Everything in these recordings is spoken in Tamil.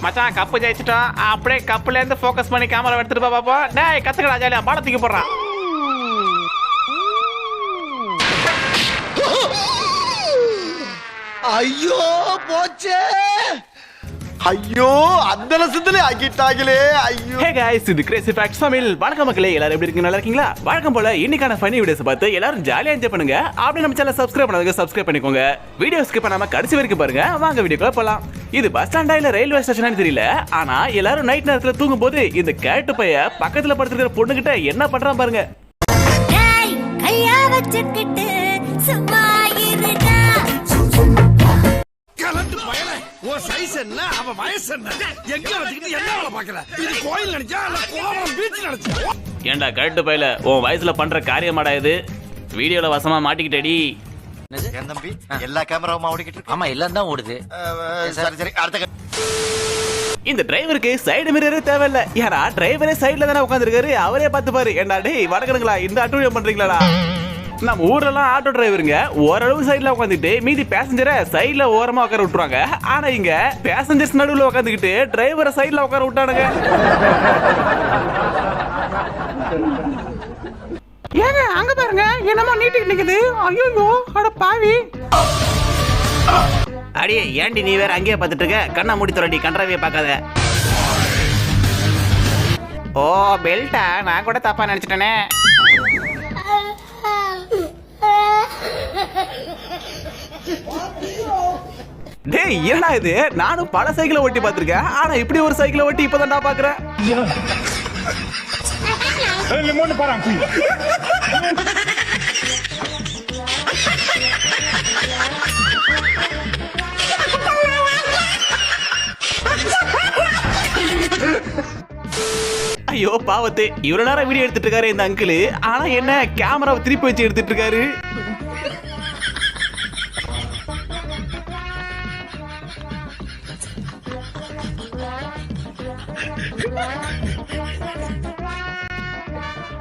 மச்சான் கப்பு ஜெயிச்சிட்டோம். அப்படியே கப்புல இருந்து ஃபோக்கஸ் பண்ணி கேமரா எடுத்துட்டு பாப்போம். டேய் கத்துக்கடா ஜாலியா பால தூக்கி போடுறான். ஐயோ போச்சே. ஐயோ அந்த லட்சத்திலே ஆகிட்டாங்களே. ஐயோ. ஹே गाइस, இது கிரேசி ஃபேக்ட்ஸ் தமிழ். வணக்கம் மக்களே, எல்லாரும் எப்படி இருக்கீங்க? நல்லா இருக்கீங்களா? வழக்கம் போல இன்னைக்கான ஃபன்னி வீடியோஸ் பார்த்து எல்லாரும் ஜாலியா என்ஜாய் பண்ணுங்க. அப்படியே நம்ம சேனலை சப்ஸ்கிரைப் பண்ணாதவங்க சப்ஸ்கிரைப் பண்ணிக்கோங்க. வீடியோ ஸ்கிப் பண்ணாம கடைசி வரைக்கும் பாருங்க. வாங்க வீடியோக்குள்ள போலாம். இது பஸ் ஸ்டாண்டா இல்ல ரயில்வே ஸ்டேஷனான்னு தெரியல. ஆனா எல்லாரும் நைட் நேரத்துல தூங்கும் போது இந்த கேட்டு பைய பக்கத்துல படுத்துக்கிற பொண்ணு கிட்ட என்ன பண்றான் பாருங்க. கையா வச்சுக்கிட்டு சும்மா இருடா. ஓ சைஸ் என்ன, அவ வயசு என்ன, எங்க வச்சுக்கிட்டு என்ன வேலை பார்க்கற? இது கோயில் நினைச்சா இல்ல கோவளம் பீச் நினைச்சா? ஏண்டா கேட்டு பையல, உன் வயசுல பண்ற காரியமாடா இது? வீடியோல வசமா மாட்டிக்கிட்டடி. என் தம்பி எல்லா கேமராவும் ஓடிக்கிட்டு இருக்கு. ஆமா எல்லாம் தான் ஓடுது. சரி சரி அடுத்த. இந்த டிரைவருக்கு சைடு மிரரே தேவையில்ல. ஏன்னா டிரைவரே சைடுல தானே உட்காந்துருக்காரு. அவரே பார்த்து பாரு. ஏண்டா டேய் வடக்கணுங்களா, இந்த அட்டூழியம் பண்றீங்களாடா? நம்ம ஊர்லாம் ஆட்டோ டிரைவருங்க ஓரளவு சைடுல உட்காந்துட்டு மீதி பேசஞ்சரை சைடுல ஓரமா உட்கார விட்டுருவாங்க. ஆனா இங்க பேசஞ்சர்ஸ் நடுவுல உட்காந்துக்கிட்டு டிரைவரை சைடுல உட்கார விட்டானுங்க. ஏங்க அங்க பாருங்க, என்னமோ நீட்டிட்டு நிக்குது. ஐயோ அட பாவி. அடியே ஏண்டி நீ வேற அங்கேயே பார்த்துட்டு இருக்க? கண்ணா மூடி தொரடி, கன்றாவிய பார்க்காத. ஓ பெல்ட்டா, நான் கூட தப்பா நினைச்சிட்டேனே. டேய் என்னடா இது? நானும் பல சைக்கிளை ஓட்டி பார்த்திருக்கேன். ஆனா இப்படி ஒரு சைக்கிளை ஓட்டி இப்பதான் நான் பாக்குறேன். ஐயோ பாவத்தே, இவ்வளவு நேரம் வீடியோ எடுத்துட்டு இருக்காரு இந்த அங்கிள். ஆனா என்ன கேமராவை திருப்பி வச்சு எடுத்துட்டு இருக்காரு.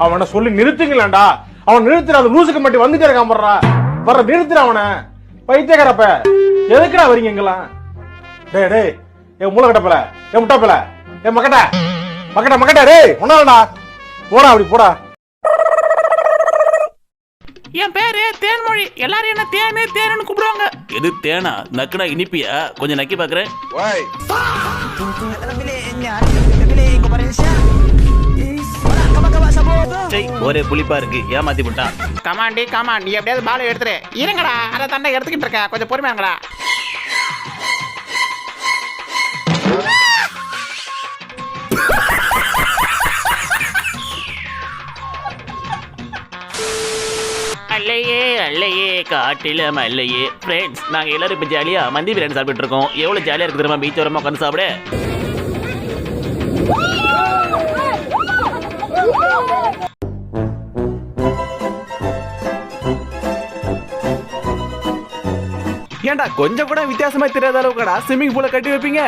அவனை சொல்லி நிறுத்துங்களேன்டா. அவன் நிறுத்துற, அந்த லூசுக்கு மட்டும் வந்துட்டே இருக்கான். வர்ற நிறுத்துற அவனை. பைத்தியக்காரப்ப எதுக்குடா வரீங்க எங்கெல்லாம்? டேய் டேய் என் மூளை கட்டப்பல, என் முட்டாப்பல, என் மக்கட்ட மக்கட்ட மக்கட்ட. டேய் ஒன்னாலடா போடா, அப்படி போடா. என் பேரு தேன்மொழி. எல்லாரும் என்ன தேனு தேனு கூப்பிடுவாங்க. எது தேனா? நக்குனா இனிப்பியா? கொஞ்சம் நக்கி பாக்குறேன். ஒரே புளிப்பா இருக்கு, ஏமாத்தி விட்டான். கமாண்டி கமாண்ட், நீ எப்படியாவது பாலை எடுத்துரு. இருங்கடா, அதை தண்டை எடுத்துக்கிட்டு இருக்க, கொஞ்சம் பொறுமையாங்கடா. அல்லையே அல்லையே காட்டில மல்லையே. ஃப்ரெண்ட்ஸ், நாங்க எல்லாரும் இப்ப ஜாலியா மந்தி பிரியாணி சாப்பிட்டு இருக்கோம். எவ்வளவு ஜாலியா இருக்கு தெரியுமா? பீச் ஓரமா உட்காந்து சாப்பிட. ஏண்டா கொஞ்சம் கூட வித்தியாசமா தெரியாத அளவுக்குடா ஸ்விம்மிங் பூல கட்டி வைப்பீங்க?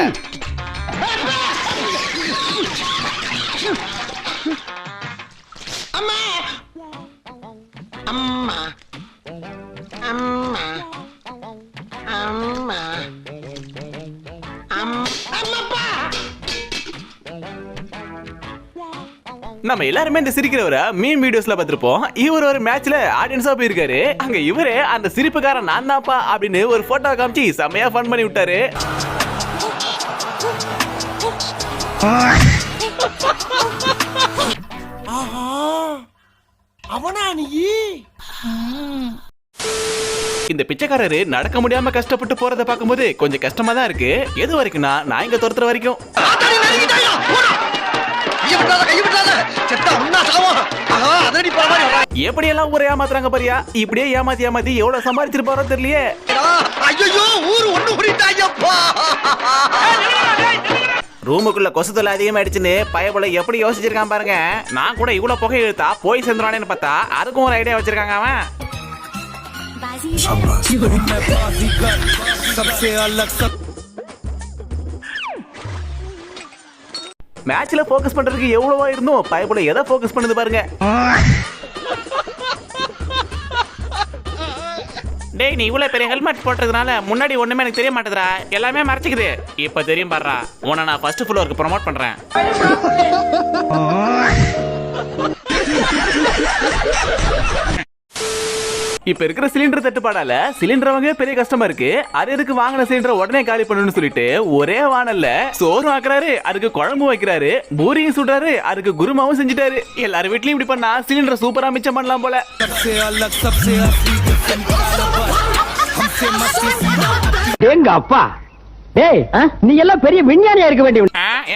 நம்ம எல்லாருமே இந்த சிரிக்கிறவரை மீம் வீடியோஸ்ல பார்த்திருப்போம். இவர் ஒரு மேட்ச்ல ஆடியன்ஸா போயிருக்காரு. அங்க இவரே அந்த சிரிப்புக்காரன் நான் தான்ப்பா அப்படின்னு ஒரு போட்டோ காமிச்சு செமையா ஃபன் பண்ணி விட்டாரு. அவனா நீ? இந்த பிச்சைக்காரரு நடக்க முடியாம கஷ்டப்பட்டு போறத பார்க்கும்போது கொஞ்சம் கஷ்டமா தான் இருக்கு. எது வரைக்கும்னா நான் இங்க துரத்துற வரைக்கும். எப்படி எல்லாம் ஊரை ஏமாத்துறாங்க பாரியா. இப்படியே ஏமாத்தி ஏமாத்தி எவ்வளவு சம்பாதிச்சிருப்பாரோ தெரியலையே. ரூமுக்குள்ள கொசு தொல்லை அதிகமாயிடுச்சுன்னு பயபோல எப்படி யோசிச்சிருக்கான் பாருங்க. நான் கூட இவ்வளவு புகை இழுத்தா போய் சேர்ந்துறானேன்னு பார்த்தா அதுக்கும் ஒரு ஐடியா வச்சிருக்காங்க அவன். மேட்ச்ல ஃபோக்கஸ் பண்றதுக்கு எவ்வளவா இருந்தும் பயபோல எதை ஃபோக்கஸ் பண்ணுது பாருங்க. டே டேய் நீ இவ்வளவு பெரிய ஹெல்மெட் போட்டதுனால முன்னாடி ஒண்ணுமே எனக்கு தெரிய மாட்டேதுடா, எல்லாமே மறைச்சிக்குது. இப்ப தெரியும் பாடுறா, உன்னை நான் ஃபர்ஸ்ட் ஃப்ளோருக்கு ப்ரோமோட் பண்றேன். இப்ப இருக்கிற சிலிண்டர் தட்டுப்பாடால சிலிண்டர் வாங்க பெரிய கஷ்டமா இருக்கு. அது எதுக்கு வாங்கின சிலிண்டர் உடனே காலி பண்ணணும்னு சொல்லிட்டு ஒரே வானல்ல சோறும் ஆக்குறாரு, அதுக்கு குழம்பு வைக்கிறாரு, பூரியும் சுடுறாரு, அதுக்கு குருமாவும் செஞ்சுட்டாரு. எல்லாரும் வீட்லயும் இப்படி பண்ணா சிலிண்டர் சூப்பரா மிச்சம் பண்ணலாம் போல. எங்க அப்பா டேய் நீ எல்லாம் பெரிய விஞ்ஞானியா இருக்க வேண்டிய.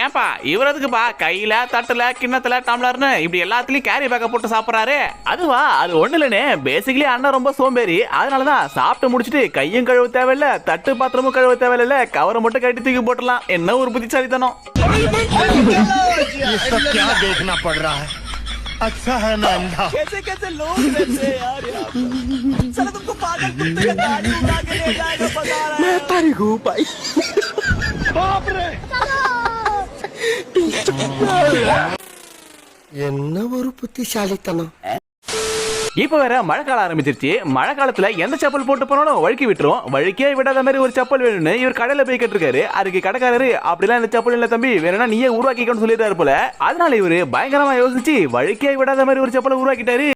ஏன்பா இவர் எதுக்குப்பா கையில தட்டுல கிண்ணத்துல டம்ளர்னு இப்படி எல்லாத்துலயும் கேரி பேக்க போட்டு சாப்பிடுறாரு? அதுவா, அது ஒண்ணு இல்லனே, பேசிக்கலி அண்ணன் ரொம்ப சோம்பேறி. அதனாலதான் சாப்பிட்டு முடிச்சிட்டு கையும் கழுவ தேவையில்ல, தட்டு பாத்திரமும் கழுவ தேவையில்ல, கவரை மட்டும் கட்டி தூக்கி போட்டுலாம். என்ன ஒரு புத்திசாலித்தனம். अच्छा है ना अंधा। कैसे कैसे लोग रहते हैं यार यहाँ पे। साला तुमको पागल कुत्ते का गाड़ी उठा के ले जाएगा बता रहा है। मैं तारी हूँ भाई। बाप रे। என்ன ஒரு புத்திசாலித்தனம். இப்ப வேற மழை காலம் ஆரம்பிச்சிருச்சு. மழை காலத்துல எந்த செப்பல் போட்டு போனாலும் வழுக்கி விட்டுரும். வழுக்கே விடாத மாதிரி ஒரு செப்பல் வேணும்னு இவர் கடையில போய் கேட்டிருக்காரு. அதுக்கு கடைக்காரரு அப்படிலாம் இந்த செப்பல் இல்ல தம்பி, வேணும்னா நீயே உருவாக்கிக்கணும்னு சொல்லிட்டாரு போல. அதனால இவரு பயங்கரமா யோசிச்சு வழுக்கே விடாத மாதிரி ஒரு செப்பலை உருவாக்கிட்டாரு.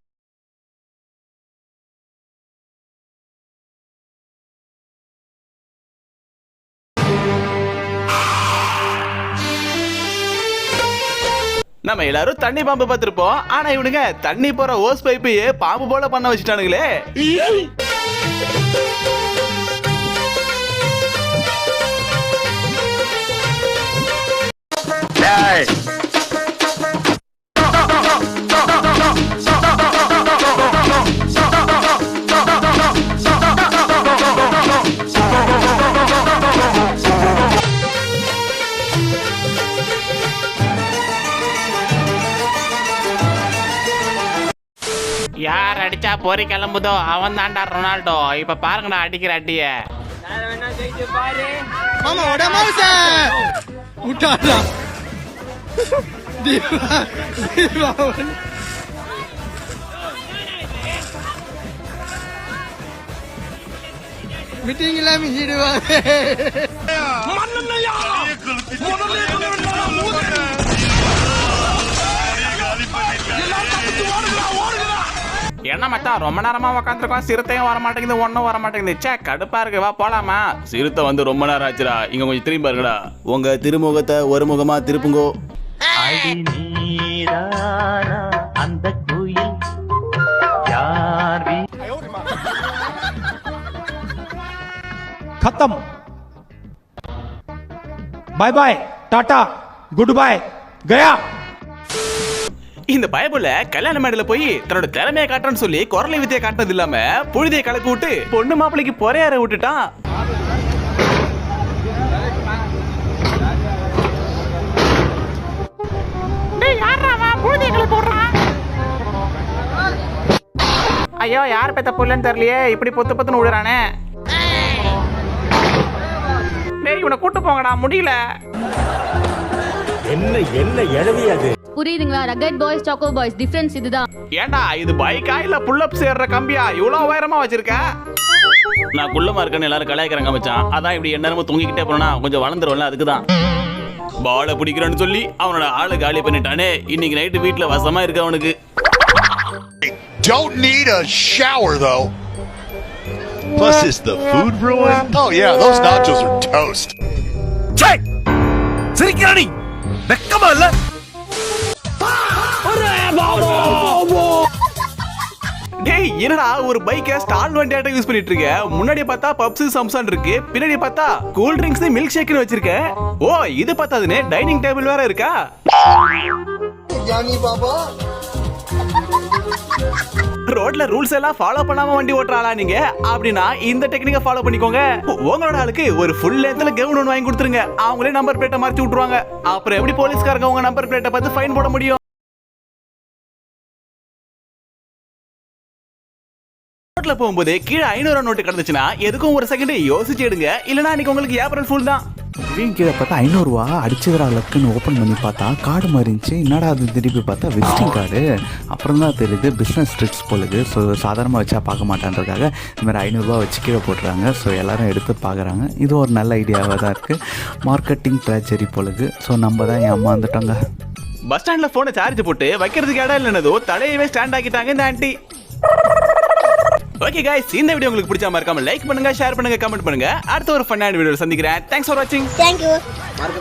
நம்ம எல்லாரும் தண்ணி பாம்பு பார்த்திருப்போம். ஆனா இவனுங்க தண்ணி போற ஓஸ் பைப்பையே பாம்பு போல பண்ண வச்சுட்டானுங்களே. யார் அடிச்சா போரி கிளம்புதோ அவன் தான்டா ரொனால்டோ. இப்ப பாருங்கடா அடிக்கிற அடிய. மாமா ஓட மவுசே உட்டாடா. தீபா தீபா மீட்டிங் எல்லாம் மிஞ்சிடுவாங்க. மண்ணன்னையா முதல்ல என்ன மச்சான் ரொம்ப நேரமா உட்காந்துருக்கோம், சிறுத்தையும் வர மாட்டேங்குது, ஒன்னும் வர மாட்டேங்குது. சே கடுப்பா இருக்கு, வா போலாமா? சிறுத்தை வந்து ரொம்ப நேரம் ஆச்சுடா, இங்க கொஞ்சம் திரும்பி பாருங்கடா. உங்க திருமுகத்தை ஒரு முகமா திருப்புங்கோ. அடி நீரானா அந்த குயில் யார் खत्म bye bye tata goodbye गया. இந்த பயபுல கல்யாண மேடையில போய் தன்னோட திறமையை காட்டுறன்னு சொல்லி குரலை வித்தியை காட்டினது இல்லாம புழுதியை கலப்பி விட்டு பொண்ணு மாப்பிளைக்கு பொறையார விட்டுட்டான். ஐயோ யார் பெத்த புள்ளன்னு தெரியலையே, இப்படி பொத்து பொத்துன்னு விடுறானே. டேய் இவனை கூட்டு போங்கடா, முடியல. என்ன எழுதியது புரியுதுங்களா? Rugged boys choco boys difference இதுதான். ஏண்டா இது பைக்கா இல்ல புல் அப் சேர்ற கம்பியா இவ்வளவு உயரமா வச்சிருக்க? நான் குள்ளமா இருக்கேன்னு எல்லாரும் கலாய்க்கிறாங்க மச்சான். அதான் இப்படி எந்நேரமும் தூங்கிக்கிட்டே போனா கொஞ்சம் வளர்ந்துருவல, அதுக்குதான். பாலை பிடிக்கிறேன்னு சொல்லி அவனோட ஆளு காலி பண்ணிட்டானே. இன்னைக்கு நைட்டு வீட்டுல வசமா இருக்கு அவனுக்கு. Don't need a shower though. Plus, is the food ruined? Oh yeah, those nachos are toast. சே சிரிக்கிறானி வெக்கமா இல்ல? டேய் என்னடா ஒரு பைக்கை ஸ்டால் வண்டியாட்ட யூஸ் பண்ணிட்டு இருக்க? முன்னாடி பார்த்தா பப்ஸ் சம்சான் இருக்கு, பின்னாடி பார்த்தா கூல் ட்ரிங்க்ஸ் மில்க் ஷேக்னு வச்சிருக்க. ஓ இது பார்த்தாதுன்னு டைனிங் டேபிள் வேற இருக்கா? ஞானி பாபா ரோட்ல ரூல்ஸ் எல்லாம் ஃபாலோ பண்ணாம வண்டி ஓட்டுறாளா நீங்க? அப்படின்னா இந்த டெக்னிக்கை ஃபாலோ பண்ணிக்கோங்க. உங்களோட ஆளுக்கு ஒரு ஃபுல் லென்த்ல கவுன் ஒன்று வாங்கி கொடுத்துருங்க. அவங்களே நம்பர் பிளேட்டை மாத்தி விட்டுருவாங்க. அப்புறம் எப்படி போலீஸ்காரங்க உங்க நம்பர் பிளேட்டை பார்த்து ஃபைன் போட முடியும்? ரோட்ல போகும்போது கீழே 500 நோட்டு கிடந்துச்சுன்னா எதுக்கும் ஒரு செகண்ட் யோசிச்சு எடுங்க, இல்லனா அன்னைக்கு உங்களுக்கு ஏப்ரல் ஃபுல் தான். திடீர்னு கீழே பார்த்தா 500 ரூபா அடிச்சதுரா லக்குன்னு ஓப்பன் பண்ணி பார்த்தா கார்டு மாதிரி இருந்துச்சு. என்னடா அது திருப்பி பார்த்தா விசிட்டிங் கார்டு. அப்புறம் தான் தெரியுது பிஸ்னஸ் ட்ரிக்ஸ் போலுது. ஸோ சாதாரணமாக வச்சா பார்க்க மாட்டான்றதுக்காக இந்த மாதிரி 500 ரூபா வச்சு கீழே போட்டுறாங்க. ஸோ எல்லோரும் எடுத்து பார்க்குறாங்க. இது ஒரு நல்ல ஐடியாவாக தான் இருக்குது. மார்க்கெட்டிங் ட்ராஜரி போலுது. ஸோ நம்ம தான் என் அம்மா வந்துட்டோங்க. பஸ் ஸ்டாண்ட்ல போனை சார்ஜ் போட்டு வைக்கிறதுக்கு இடம் இல்லைனதோ தலையவே ஸ்டாண்ட் ஆக்கிட்டாங்க இந்த ஆண்டி. ஓகே गाइस, இந்த வீடியோ உங்களுக்கு பிடிச்சா மறக்காம லைக் பண்ணுங்க, ஷேர் பண்ணுங்க, கமெண்ட் பண்ணுங்க. அடுத்த ஒரு ஃபன்னான வீடியோல சந்திக்கிறேன். தேங்க்ஸ் ஃபார் வாட்சிங். தேங்க்யூ.